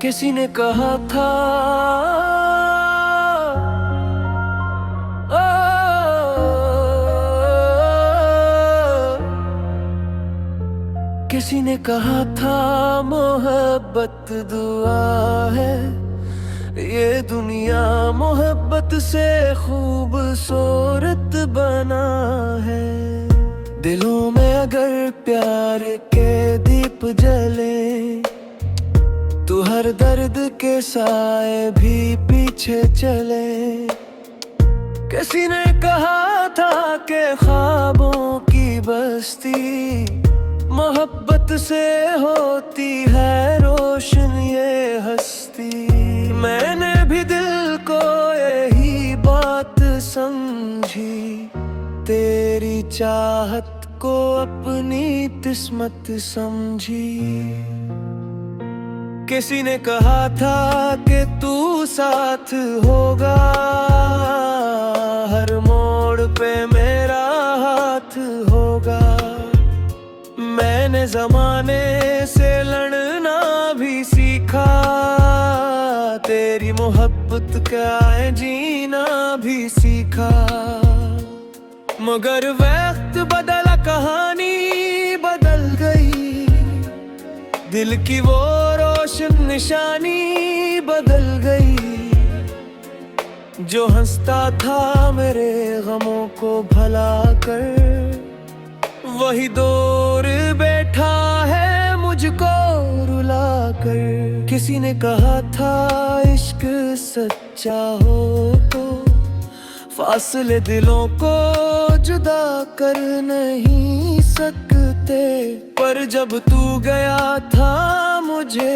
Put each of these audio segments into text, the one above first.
किसी ने कहा था ओ, किसी ने कहा था मोहब्बत दुआ है। ये दुनिया मोहब्बत से खूबसूरत बना है। दिलों में अगर प्यार के दीप जले तो हर दर्द के साए भी पीछे चले। किसी ने कहा था कि ख्वाबों की बस्ती मोहब्बत से होती है रोशन ये हस्ती। मैंने भी दिल को यही बात समझी, तेरी चाहत को अपनी किस्मत समझी। किसी ने कहा था कि तू साथ होगा, हर मोड़ पे मेरा हाथ होगा। मैंने जमाने से लड़ना भी सीखा, तेरी मोहब्बत क्या है जीना भी सीखा। मगर वक्त बदला कहानी बदल गई, दिल की वो रोशन निशानी बदल गई। जो हंसता था मेरे गमों को भला कर, वही दूर बैठा है मुझको रुला कर। किसी ने कहा था इश्क सच्चा हो तो फासले दिलों को जुदा कर नहीं सकते। पर जब तू गया था मुझे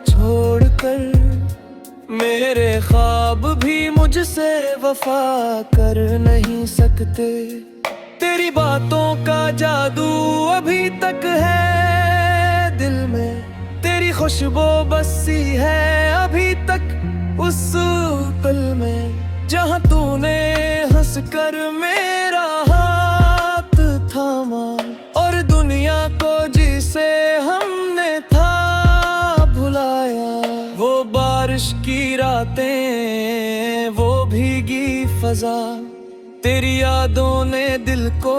छोड़कर, मेरे ख्वाब भी मुझसे वफा कर नहीं सकते। तेरी बातों का जादू अभी तक है दिल में, तेरी खुशबू बसी है अभी तक उस पल में। जहाँ तूने हंसकर मेरा हाथ थामा और दुनिया को जिसे हमने था भुलाया। वो बारिश की रातें, वो भीगी फजा, तेरी यादों ने दिल को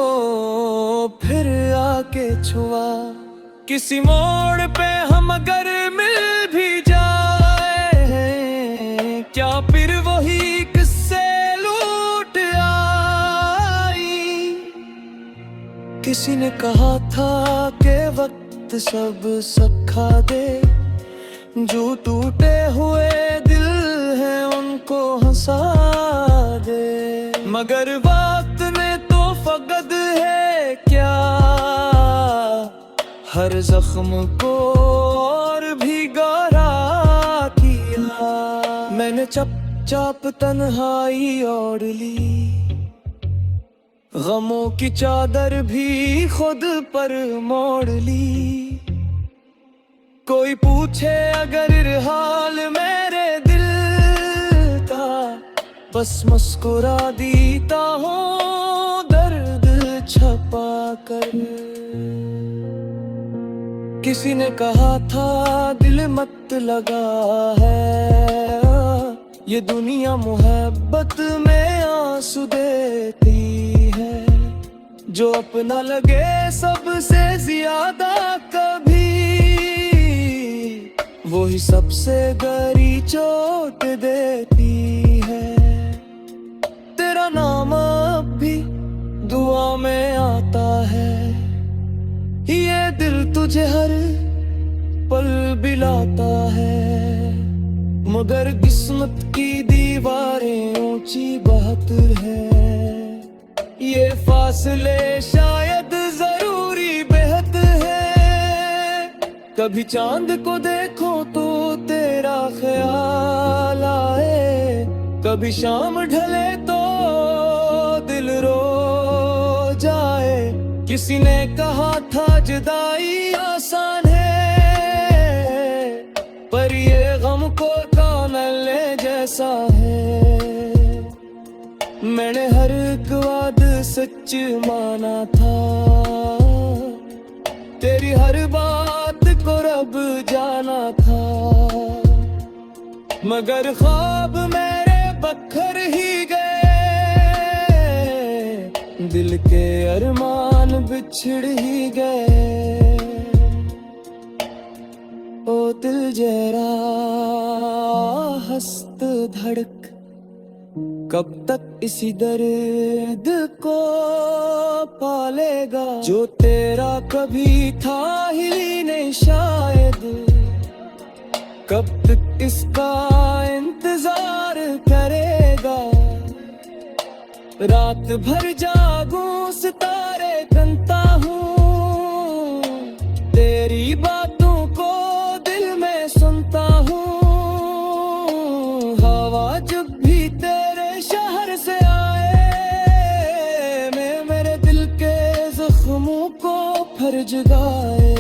फिर आके छुआ। किसी मोड़ पे हम अगर मिल भी जाए, क्या फिर वही किस्से लौट आई। किसी ने कहा था कि वक्त सब सिखा दे, जो टूटे हुए दिल हैं उनको हंसा दे। मगर वक्त ने तो फकद है क्या, हर जख्म को और भी गहरा किया। मैंने चुपचाप तन्हाई ओढ़ ली, गमों की चादर भी खुद पर मोड़ ली। कोई पूछे अगर हाल मेरे दिल का, बस मुस्कुरा देता हूँ दर्द छपा कर। किसी ने कहा था दिल मत लगा है, ये दुनिया मोहब्बत में आंसू देती है। जो अपना लगे सबसे ज्यादा कभी, वो ही सबसे गहरी चोट देती है। तेरा नाम अब भी दुआ में आता है, ये दिल तुझे हर पल बिलाता है। मगर किस्मत की दीवारें ऊंची बहुत है, ये फासले शायद जरूरी बेहद है। कभी चांद को देखो तो तेरा ख्याल आए, कभी शाम ढले तो दिल रो जाए। किसी ने कहा था जुदाई आसान है, पर ये गम को कौन ले जैसा है। मैंने हर एक वाद सच माना था, तेरी हर बात को रब जाना था। मगर ख्वाब मेरे बखर ही गए, दिल के अरमान बिछड़ ही गए। ओ दिल जरा हस्त धड़क, कब तक इसी दर्द को पालेगा। जो तेरा कभी था ही नहीं शायद, कब तक इसका इंतजार करेगा। रात भर जागूं सितारे गिनता हूँ, तेरी बातों को दिल में सुनता हूँ। हवा जब भी तेरे शहर से आए, मैं मेरे दिल के जख्मों को फर्ज गाए।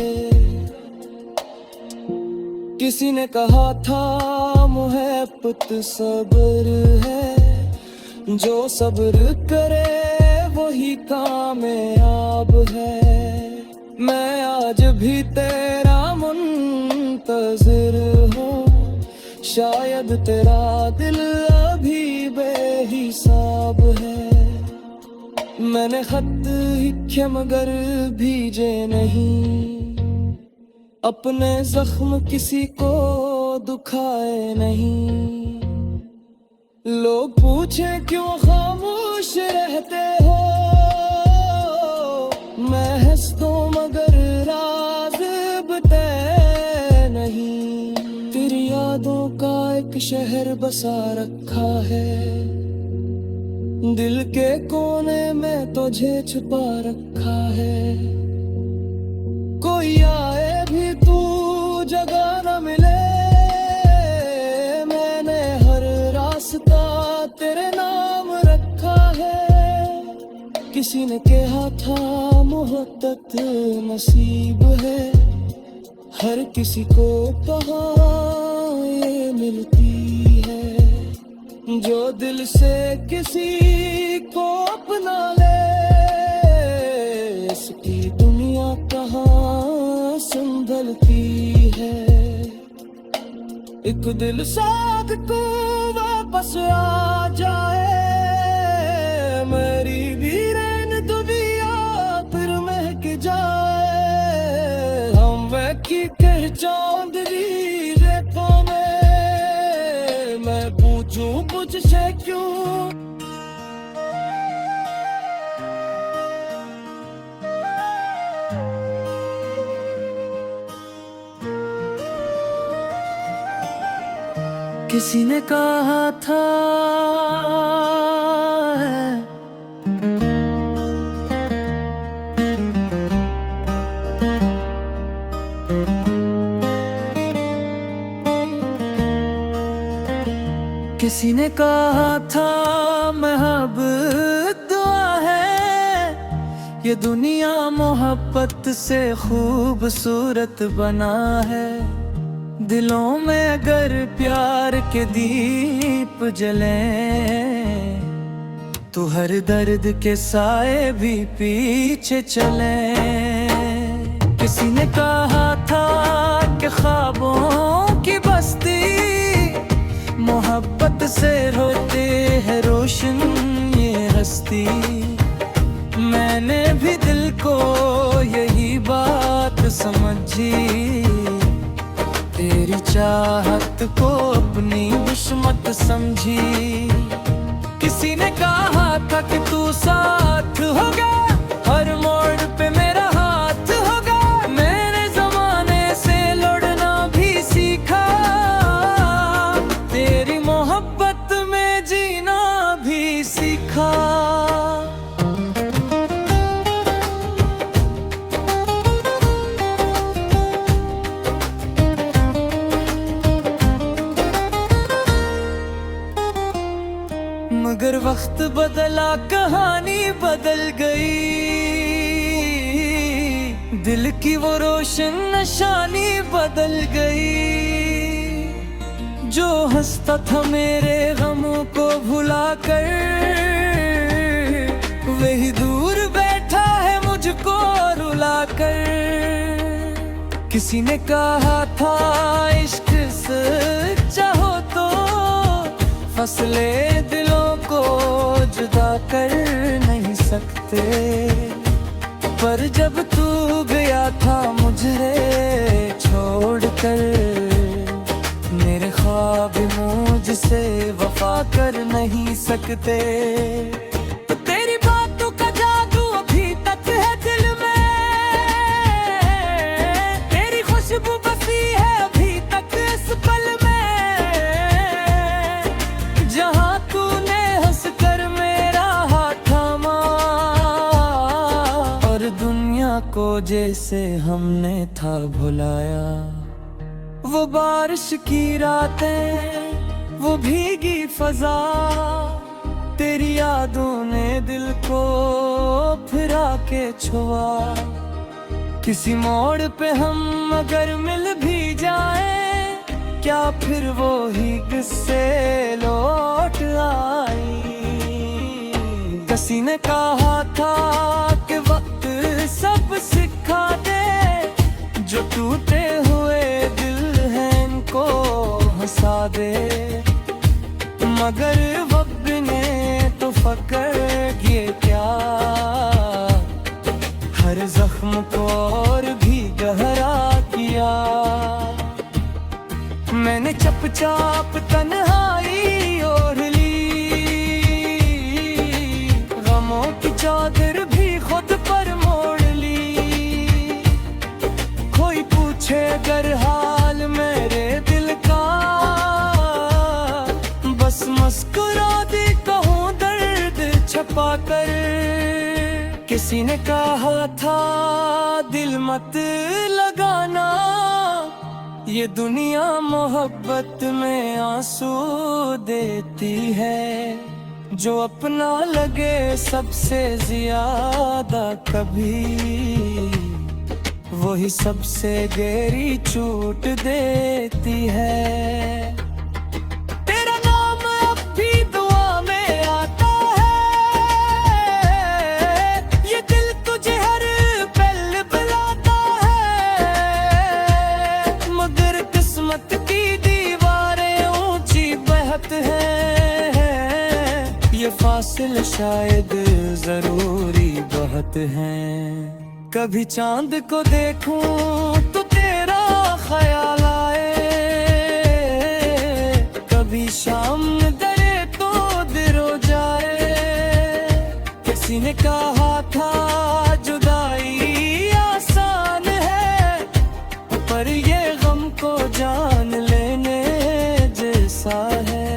किसी ने कहा था मोहब्बत सब्र है, जो सब्र करे वही कामयाब है। मैं आज भी तेरा मुंतज़िर हूँ, शायद तेरा दिल अभी बेहिसाब है। मैंने खत लिखे मगर भेजे नहीं, अपने जख्म किसी को दुखाए नहीं। लोग पूछे क्यों खामोश रहते हो, मैं हंस दूं मगर राज बताए नहीं। तेरी यादों का एक शहर बसा रखा है, दिल के कोने में तुझे छुपा रखा है। कोई आए भी तू जगह न मिले, मैंने हर रास्ता तेरे नाम रखा है। किसी ने कहा था मोहब्बत नसीब है, हर किसी को कहाँ ये मिलती है। जो दिल से किसी को अपना ले, इसकी दुनिया कहाँ संभलती है। एक दिल साथ को वापस आ जाए, मेरी वीरान दुनिया फिर महक जाए। हम की कह चांदनी रेतों में, मैं पूछूं मुझसे क्यों। किसी ने कहा था किसी ने कहा था मोहब्बत दुआ है, ये दुनिया मोहब्बत से खूबसूरत बना है। दिलों में अगर प्यार के दीप जलें, तो हर दर्द के साए भी पीछे चलें। किसी ने कहा था कि ख्वाबों की बस्ती मोहब्बत से रोते है रोशन ये हस्ती। मैंने भी दिल को यही बात समझी, तेरी चाहत को अपनी दुश्मत समझी। किसी ने कहा था कि तू साथ होगा, हर मोड़ पे मेरा हाथ होगा। मैंने जमाने से लड़ना भी सीखा, तेरी मोहब्बत में जीना भी सीखा। मगर वक्त बदला कहानी बदल गई, दिल की वो रोशन निशानी बदल गई। जो हंसता था मेरे गमों को भुला कर, वही दूर बैठा है मुझको रुला कर। किसी ने कहा था इश्क सच्चा हो तो फसले दिलों को जुदा कर नहीं सकते, पर जब तू गया था मुझे छोड़कर, मेरे ख्वाब मुझसे वफा कर नहीं सकते। तो तेरी बातों का जादू अभी तक है दिल में, तेरी खुशबू बसी है अभी तक इस पल में, जहां तूने हंस कर मेरा हाथ थामा और दुनिया को जैसे हमने था भुलाया। वो बारिश की रातें, वो भीगी फजा, तेरी यादों ने दिल को फिरा के छुआ। किसी मोड़ पे हम अगर मिल भी जाएं, क्या फिर वो ही किस्से लौट आई। किसी ने कहा था कि वक्त सब सिखा दे, जो टूटे हुए दिल हैं इनको हंसा दे, मगर वक्त ने तो फकर ये क्या, हर जख्म को और भी गहरा किया। मैंने चुपचाप तन्हाई ओढ़ ली, गमों की चादर भी खुद पर मोड़ ली। कोई पूछे अगर हाल मेरे दिल का, बस मुस्कुरा दी कहूँ दर्द छपा कर। किसी ने कहा था दिल मत लगाना, ये दुनिया मोहब्बत में आंसू देती है, जो अपना लगे सबसे ज्यादा कभी, वही सबसे गहरी चोट देती है। तेरा नाम अब भी दुआ में आता है, ये दिल तुझे हर पल बुलाता है, मगर किस्मत की दीवारें ऊंची बहत हैं, ये फासिल शायद जरूरी बहुत हैं। कभी चांद को देखूं तो तेरा ख्याल आए, कभी शाम दरे तो दिल हो जाए। किसी ने कहा था जुदाई आसान है, पर ये गम को जान लेने जैसा है।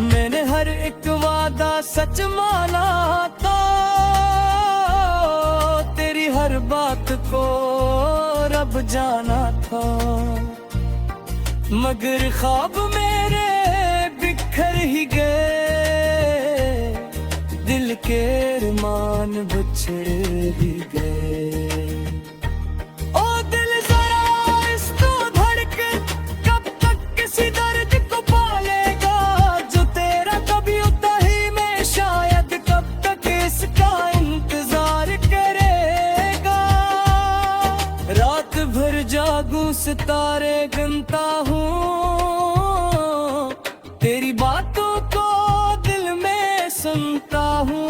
मैंने हर एक वादा सच माना था, तेरी हर बात को रब जाना था, मगर ख्वाब मेरे बिखर ही गए, दिल के अरमान बिछड़ ही गए। ओ दिल जरा इस तो धड़के, कब तक किसी दर्द को पालेगा, जो तेरा कभी होता ही में शायद कब तक इसका इंतजार करेगा। रात भर जागूं सितारे गिनता हूँ, तेरी बातों को दिल में सुनता हूँ।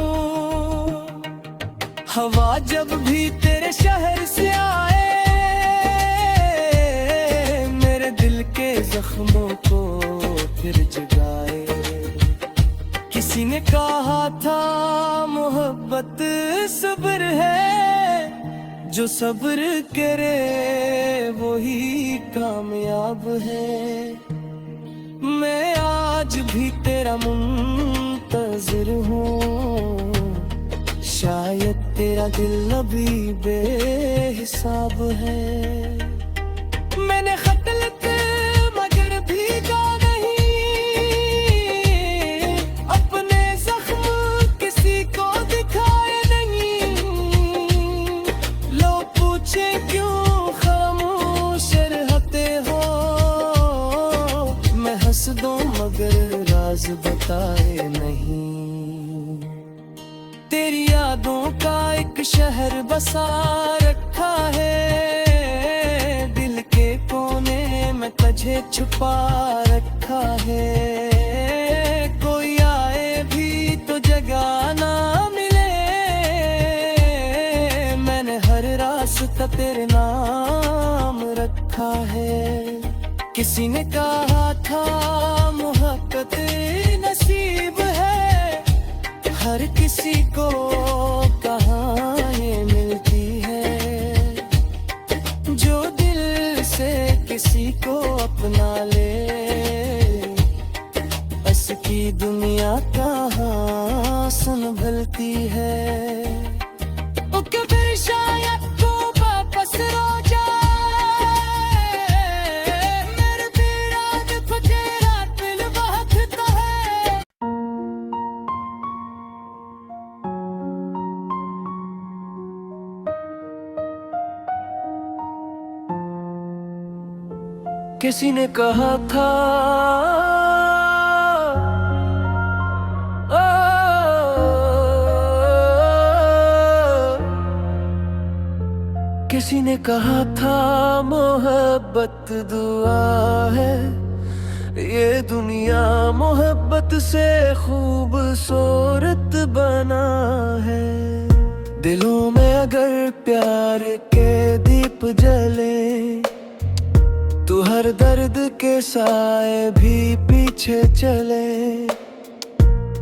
हवा जब भी तेरे शहर से आए, मेरे दिल के जख्मों को फिर जगाए। किसी ने कहा था मोहब्बत सब्र है, जो सब्र करे वही कामयाब है। मैं आज भी तेरा मुंतज़िर हूँ, शायद तेरा दिल अभी बेहिसाब है। मैंने खत लिखे मगर भीगा नहीं, अपने जख्म किसी को दिखाए नहीं। लोग पूछे क्यों खामोश रहते हो, मैं हंस दूं मगर राज बताए नहीं। तेरी यादों का एक शहर बसा रखा है, दिल के कोने में तुझे छुपा रखा है। तेरे नाम रखा है। किसी ने कहा था मोहब्बत नसीब है, हर किसी को कहाँ ये मिलती है। जो दिल से किसी को अपना ले, बस की दुनिया कहाँ संभलती है। ओके फिर शायद तू वापस रो जाए, मेरे बिराद फतेरा दिल बहकता है। किसी ने कहा था किसी ने कहा था मोहब्बत दुआ है, ये दुनिया मोहब्बत से खूबसूरत बना है। दिलों में अगर प्यार के दीप जले, तो हर दर्द के साए भी पीछे चले।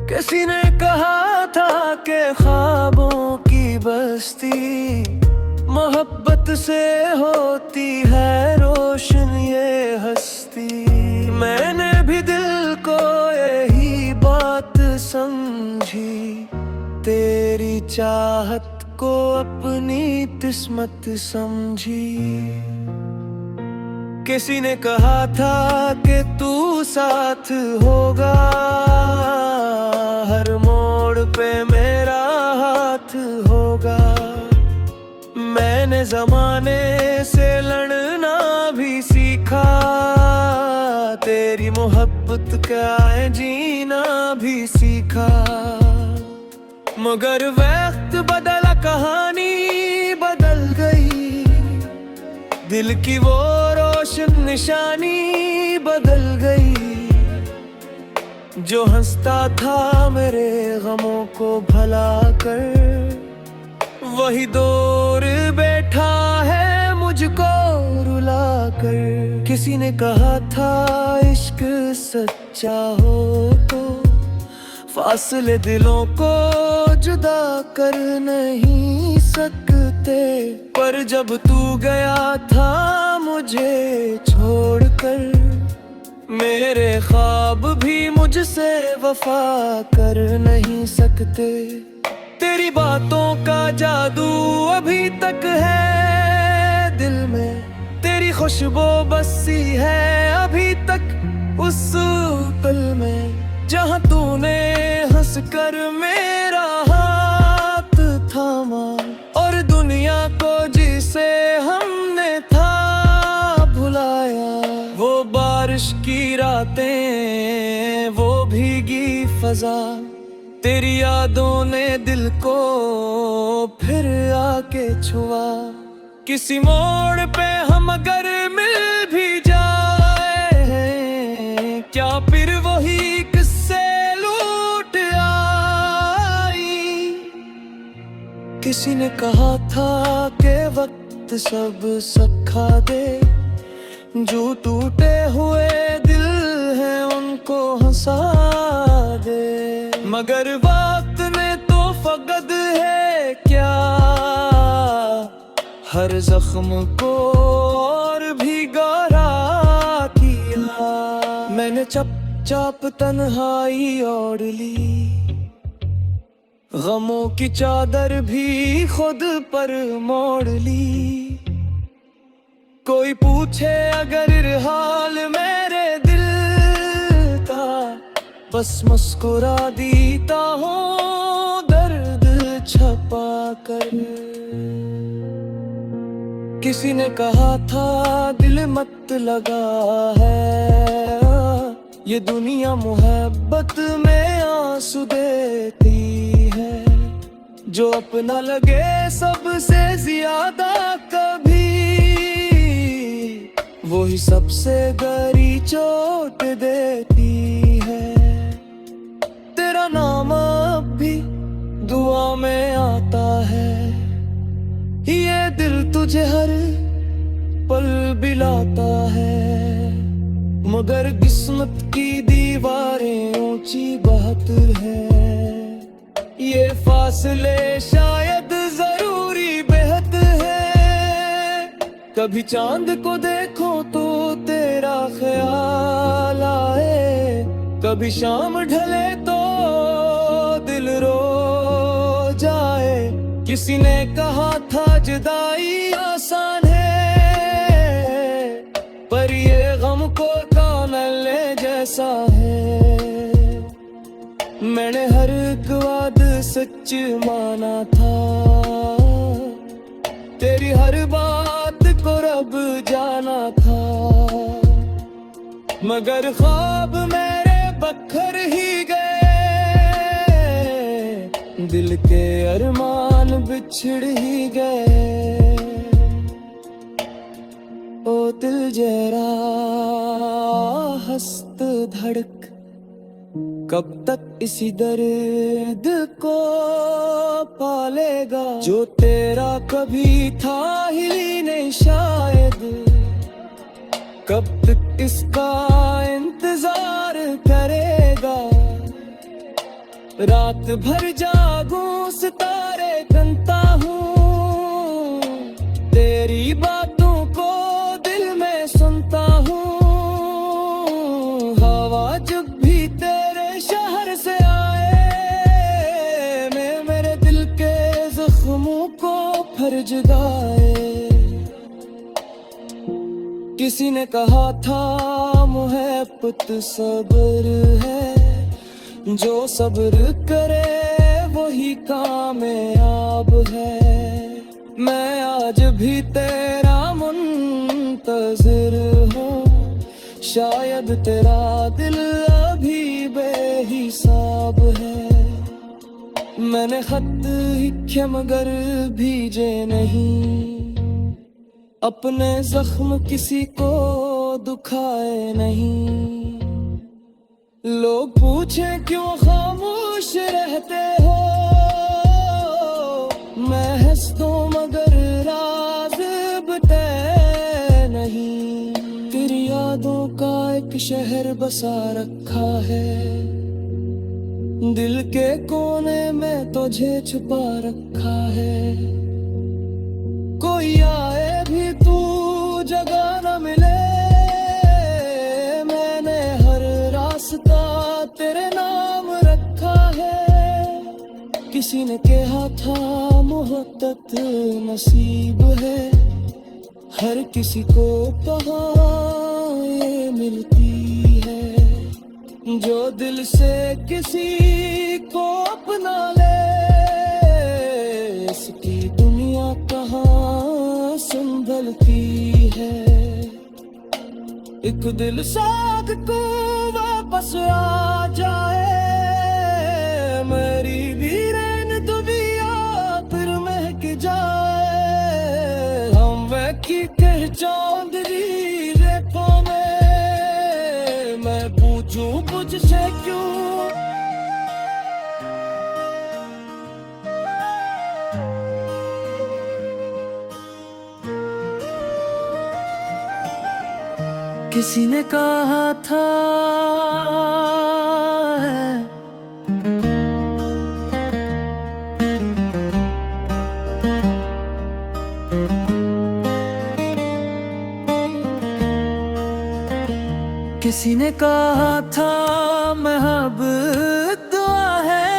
किसी ने कहा था कि ख्वाबों की बस्ती मोहब्बत से होती है रोशन ये हस्ती। मैंने भी दिल को यही बात समझी, तेरी चाहत को अपनी किस्मत समझी। किसी ने कहा था कि तू साथ होगा, हर मोड़ पे मेरा हाथ होगा। मैंने जमाने से लड़ना भी सीखा, तेरी मोहब्बत क्या है जीना भी सीखा। मगर वक्त बदला, कहानी बदल गई, दिल की वो रोशन निशानी बदल गई। जो हंसता था मेरे गमों को भला कर, वही दूर बैठा है मुझको रुला कर। किसी ने कहा था इश्क सच्चा हो तो फासले दिलों को जुदा कर नहीं सकते। पर जब तू गया था मुझे छोड़कर, मेरे ख्वाब भी मुझसे वफा कर नहीं सकते। तेरी बातों का जादू अभी तक है दिल में, तेरी खुशबू बसी है अभी तक उस पल में, जहाँ तूने हंसकर मेरा हाथ थामा। और दुनिया को जिसे हमने था भुलाया, वो बारिश की रातें, वो भीगी फजा, तेरी यादों ने दिल को फिर आके छुआ। किसी मोड़ पे हम अगर मिल भी जाए, क्या फिर वही किस्से लौट आई। किसी ने कहा था कि वक्त सब सिखा दे, जो टूटे हुए दिल हैं उनको हंसा दे। मगर वक्त ने तो फकद है क्या, हर जख्म को और भी गहरा किया। मैंने चुपचाप तन्हाई ओढ़ ली, गमों की चादर भी खुद पर मोड़ ली। कोई पूछे अगर हाल मेरे दिल का, बस मुस्कुरा देता हूँ दर्द छपा कर। किसी ने कहा था दिल मत लगा है, ये दुनिया मोहब्बत में आंसू देती है। जो अपना लगे सबसे ज्यादा कभी, वो ही सबसे गहरी चोट देती है। तेरा नाम अब भी दुआ में आता है, ये दिल तुझ तुझे हर पल बिलाता है, मगर किस्मत की दीवारें ऊंची बहतर है। ये फासले शायद जरूरी बेहद है, कभी चांद को देखो तो तेरा ख्याल आए, कभी शाम ढले तो दिल रो जाए। किसी ने कहा था जुदाई आसान है, पर ये गम को कानले जैसा है। मैंने हर एक वाद सच माना था, तेरी हर बात को रब जाना था, मगर ख्वाब मेरे बखर ही गए, दिल के अरमान बिछड़ ही गए। ओ दिल जरा हस्त धड़क, कब तक इसी दर्द को पालेगा, जो तेरा कभी था ही नहीं शायद। कब तक इसका इंतजार करेगा, रात भर जागूं सितारे गिनता हूँ, तेरी बातों को दिल में सुनता हूँ। हवा जब भी तेरे शहर से आए, मैं मेरे दिल के जख्मों को फर्ज गाए। किसी ने कहा था मोहब्बत सब्र है, जो सब्र करे वही कामयाब है। मैं आज भी तेरा मुंतज़िर हूँ, शायद तेरा दिल अभी बेहिसाब है। मैंने खत लिखे मगर भेजे नहीं, अपने जख्म किसी को दुखाए नहीं। लोग पूछे क्यों खामोश रहते हो, मैं हंस दूं मगर राज बताए नहीं। तेरी यादों का एक शहर बसा रखा है, दिल के कोने में तुझे छुपा रखा है। कोई आए भी तू जगह न मिले, मैंने हर रास्ता तेरे नाम रखा है। किसी ने कहा था मोहब्बत नसीब है, हर किसी को कहाँ ये मिलती है। जो दिल से किसी को अपना ले, इसकी दुनिया कहाँ संभलती है। एक दिल साथ को वापस आ जाए, मेरी वीरन दुनिया फिर महक जाए। हम वे की कह चांदनी रेतों में, मैं पूछूं मुझसे क्यों। किसी ने कहा था किसी ने कहा था मोहब्बत दुआ है,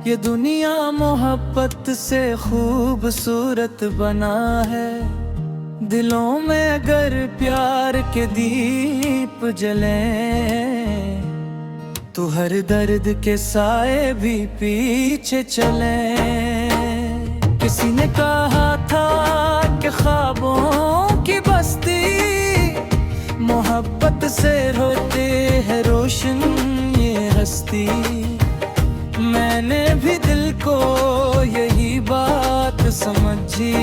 ये दुनिया मोहब्बत से खूबसूरत बना है। दिलों में अगर प्यार के दीप जले, तो हर दर्द के साए भी पीछे चले। किसी ने कहा था कि ख्वाबों की बस्ती मोहब्बत से होते है रोशन ये हस्ती। मैंने भी दिल को यही बात समझी,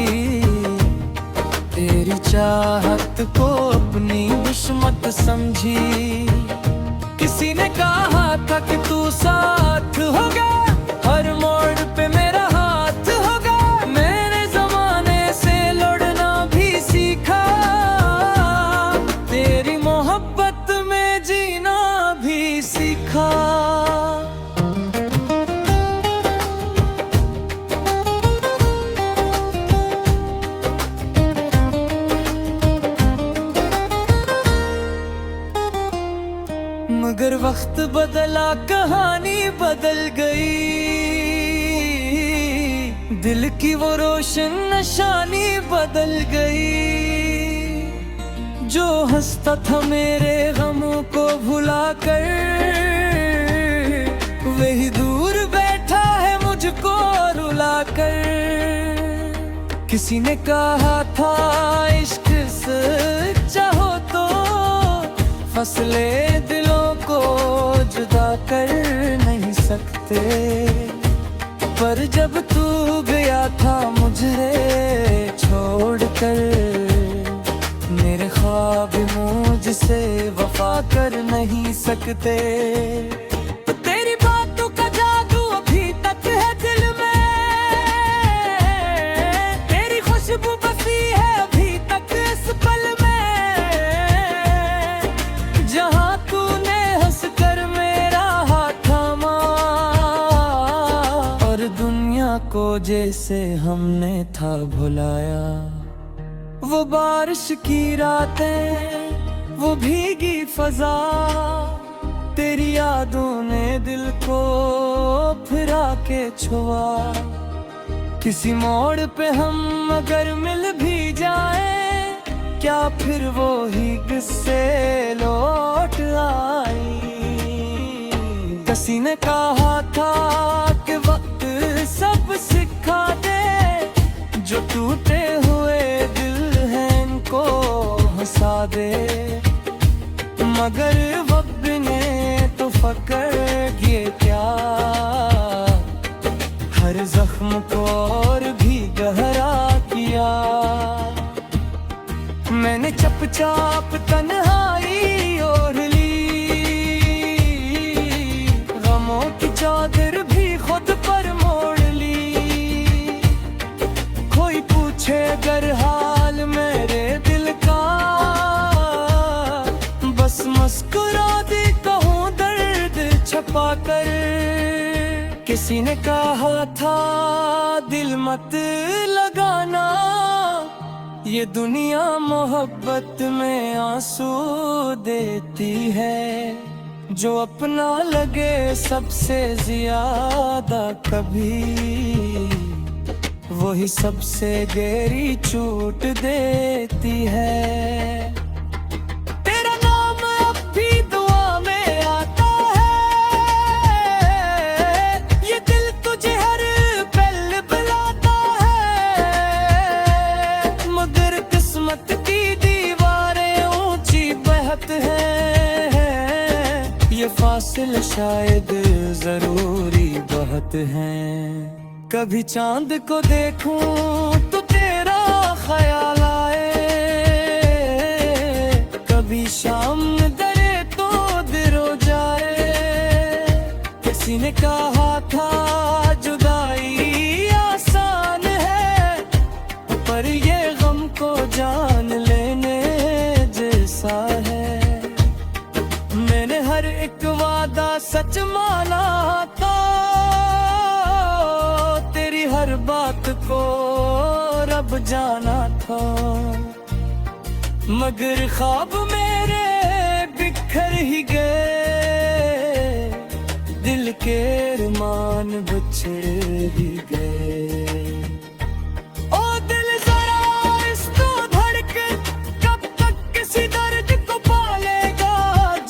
तेरी चाहत को अपनी दुश्मन समझी। किसी ने कहा था कि तू साथ होगा, हर मोड़ पे मेरा हाथ होगा। मैंने जमाने से वक्त बदला कहानी बदल गई, दिल की वो रोशन निशानी बदल गई। जो हंसता था मेरे गमों को भुला कर, वही दूर बैठा है मुझको रुला कर। किसी ने कहा था इश्क सच्चा हो तो फसले दिलों को जुदा कर नहीं सकते, पर जब तू गया था मुझे छोड़कर, मेरे ख्वाब मुझसे वफा कर नहीं सकते। तेरी बातों का जादू अभी तक है दिल में, तेरी खुशबू बसी है अभी तक इस पल में, जहां तूने हंसकर मेरा हाथ थामा और दुनिया को जैसे हमने था भुलाया। वो बारिश की रातें, वो भीगी फजा, तेरी यादों ने दिल को फिरा के छुआ। किसी मोड़ पे हम अगर मिल भी जाएं, क्या फिर वो ही किस्से लौट आई। किसी ने कहा था कि वक्त सब सिखा दे, जो टूटे हुए दिल हैं इनको हंसा दे, मगर वक्त ने तो फकर ये क्या, हर जख्म को और भी गहरा किया। मैंने चुपचाप तन्हाई ओढ़ ली, गमों की चादर भी खुद पर मोड़ ली। कोई पूछे अगर हाल मेरे दिल का, बस मुस्कुरा दे कहूँ दर्द छपा कर। किसी ने कहा था दिल मत लगाना, ये दुनिया मोहब्बत में आंसू देती है। जो अपना लगे सबसे ज्यादा कभी, वही सबसे गहरी चोट देती है। तेरा नाम अब भी दुआ में आता है, ये दिल तुझे हर पल बुलाता है, मगर किस्मत की दीवारें ऊंची बहत हैं, ये फासिल शायद जरूरी बहुत हैं। कभी चांद को देखूं तो तेरा ख्याल आए, कभी शाम दरे तो दिल हो जाए। किसी ने कहा था जुदाई आसान है, पर ये गम को जान लेने जैसा है। मैंने हर एक वादा सच माना था, तेरी हर बात को रब जाना था, मगर ख्वाब मेरे बिखर ही गए, दिल के अरमान बिछड़ ही गए। ओ दिल जरा इस तो धड़क, कब तक किसी दर्द को पालेगा,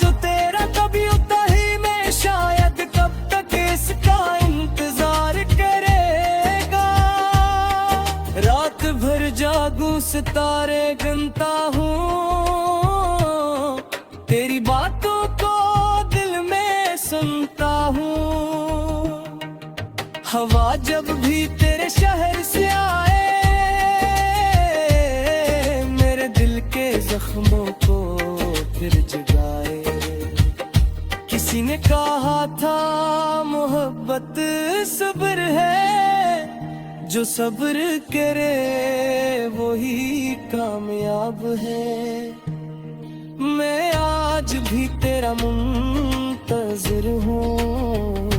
जो तेरा कभी होता ही में शायद कब तक इसका इंतजार करेगा। रात भर जागूं सितारे गिनता हूँ, तेरी बातों को दिल में सुनता हूँ। हवा जब भी तेरे शहर से आए, मेरे दिल के जख्मों को फिर जगाए। किसी ने कहा था मोहब्बत सब्र है, जो सब्र करे वही कामयाब है। मैं आज भी तेरा मुंतज़िर हूँ,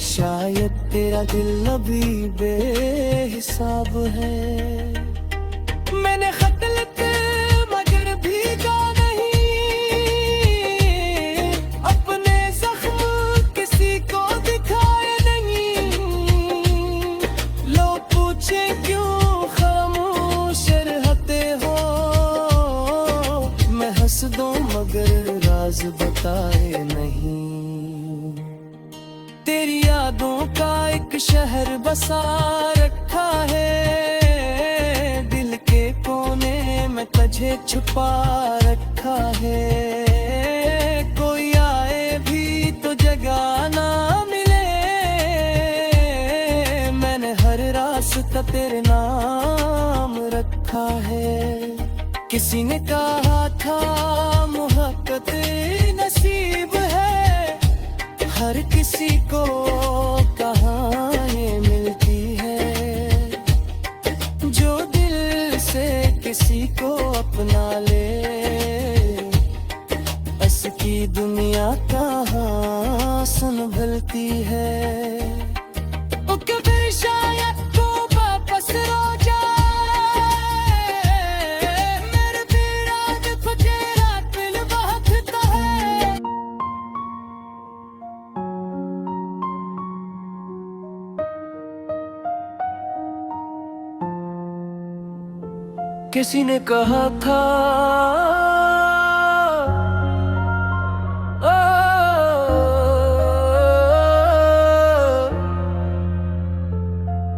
शायद तेरा दिल अभी बेहिसाब है। मैंने खत लिखे मगर भीगा नहीं, अपने बताए नहीं। तेरी यादों का एक शहर बसा रखा है, दिल के कोने में तुझे छुपा रखा है। कोई आए भी तो जगह ना मिले, मैंने हर रास्ता तेरे नाम रखा है। किसी ने कहा था मोहब्बत नसीब है, हर किसी को कहाँ ये मिलती है। जो दिल से किसी को अपना ले, असली दुनिया कहाँ संभलती है। ओ कभी शायद तू वापस रो जाए, मेरे पीराज को तेरा दिल बहकता है। किसी ने कहा था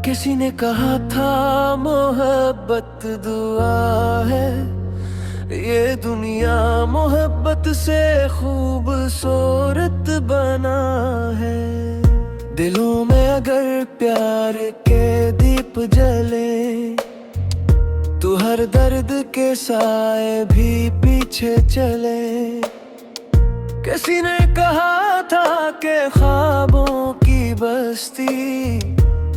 किसी ने कहा था मोहब्बत दुआ है, ये दुनिया मोहब्बत से खूबसूरत बना है। दिलों में अगर प्यार के दीप जले, तू हर दर्द के साए भी पीछे चले। किसी ने कहा था कि ख्वाबों की बस्ती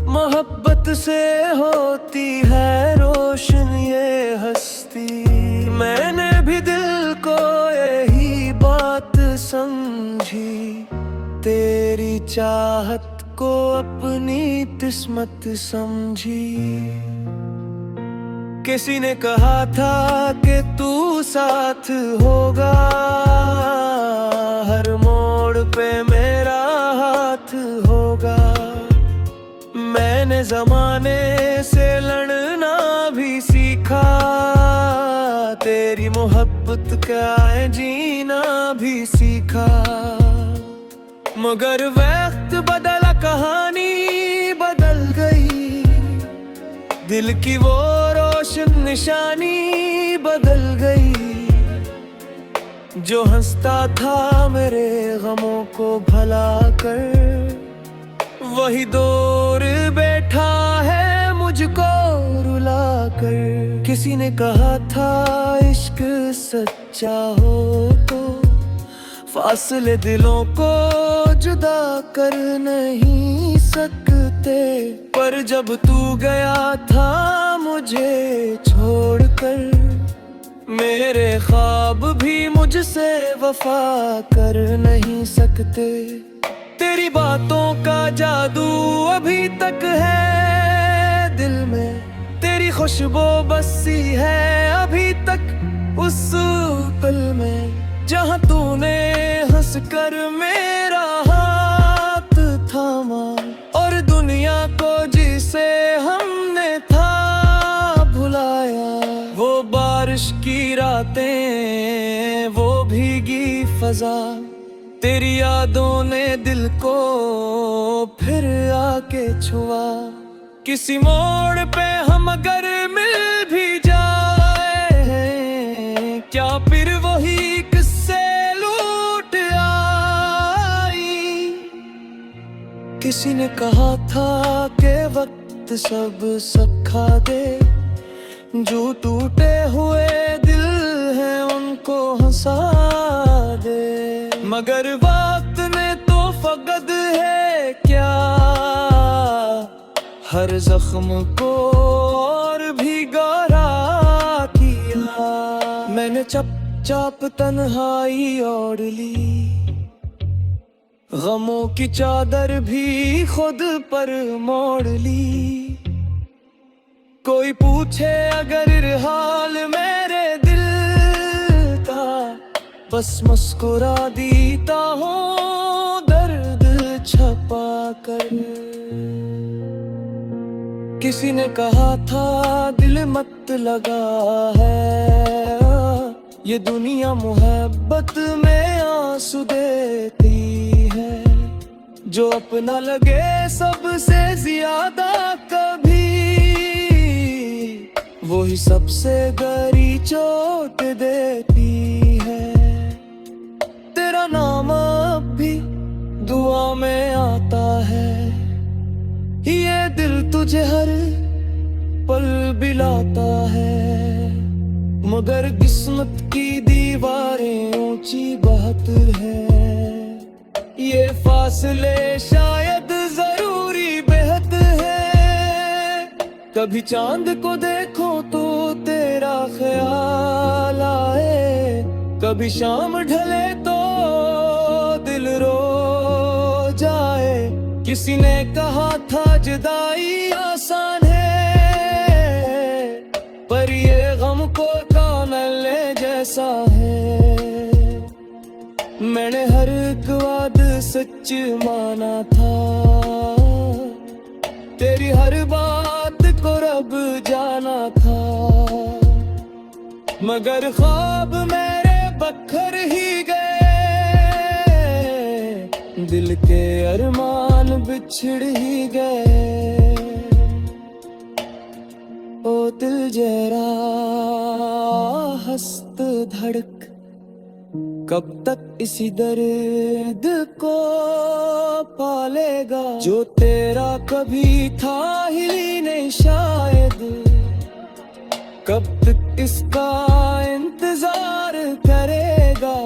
मोहब्बत से होती है रोशन ये हस्ती। मैंने भी दिल को यही बात समझी, तेरी चाहत को अपनी किस्मत समझी। किसी ने कहा था कि तू साथ होगा, हर मोड़ पे मेरा हाथ होगा। मैंने जमाने से लड़ना भी सीखा, तेरी मोहब्बत का जीना भी सीखा। मगर वक्त बदला, कहानी बदल गई, दिल की वो रोशन निशानी बदल गई। जो हंसता था मेरे गमों को भला कर, वही दूर बैठा है मुझको रुला कर। किसी ने कहा था इश्क सच्चा हो तो फासले दिलों को जुदा कर नहीं सकते। पर जब तू गया था मुझे छोड़कर, मेरे ख्वाब भी मुझसे वफा कर नहीं सकते। तेरी बातों का जादू अभी तक है दिल में, तेरी खुशबू बसी है अभी तक उस पल में, जहाँ तूने हंसकर मेरा हाथ थामा और दुनिया को जिसे हमने था भुलाया। वो बारिश की रातें, वो भीगी फजा, तेरी यादों ने दिल को फिर आके छुआ। किसी मोड़ पे हम अगर मिल भी जाए, क्या फिर वही किस्से लौट आई। किसी ने कहा था कि वक्त सब सिखा दे, जो टूटे हुए दिल हैं उनको हंसा दे। मगर वक्त ने तो फकद है क्या, हर जख्म को और भी गहरा किया। मैंने चुपचाप तन्हाई ओढ़ ली, गमों की चादर भी खुद पर मोड़ ली। कोई पूछे अगर हाल मेरे दिल का, बस मुस्कुरा देता हूँ दर्द छपा कर। किसी ने कहा था दिल मत लगा है, ये दुनिया मोहब्बत में आंसू देती है, जो अपना लगे सबसे ज्यादा कभी, वो ही सबसे गहरी चोट देती है। तेरा नाम अब भी दुआ में आता है, ये दिल तुझे हर पल बिलाता है, मगर किस्मत की दीवारें ऊंची बहुत है, ये फासले शायद जरूरी बेहद है। कभी चांद को देखो तो तेरा ख्याल आए, कभी शाम ढले तो दिल रो जाए। किसी ने कहा था जुदाई आसान है, पर ये गम को कानले जैसा है। मैंने हर एक वाद सच माना था, तेरी हर बात को रब जाना था, मगर ख्वाब मेरे बखर ही गए, दिल के अरमान बिछड़ ही गए। ओ दिल जरा हस्त धड़क, कब तक इसी दर्द को पालेगा, जो तेरा कभी था ही नहीं शायद, कब तक इसका इंतजार करेगा।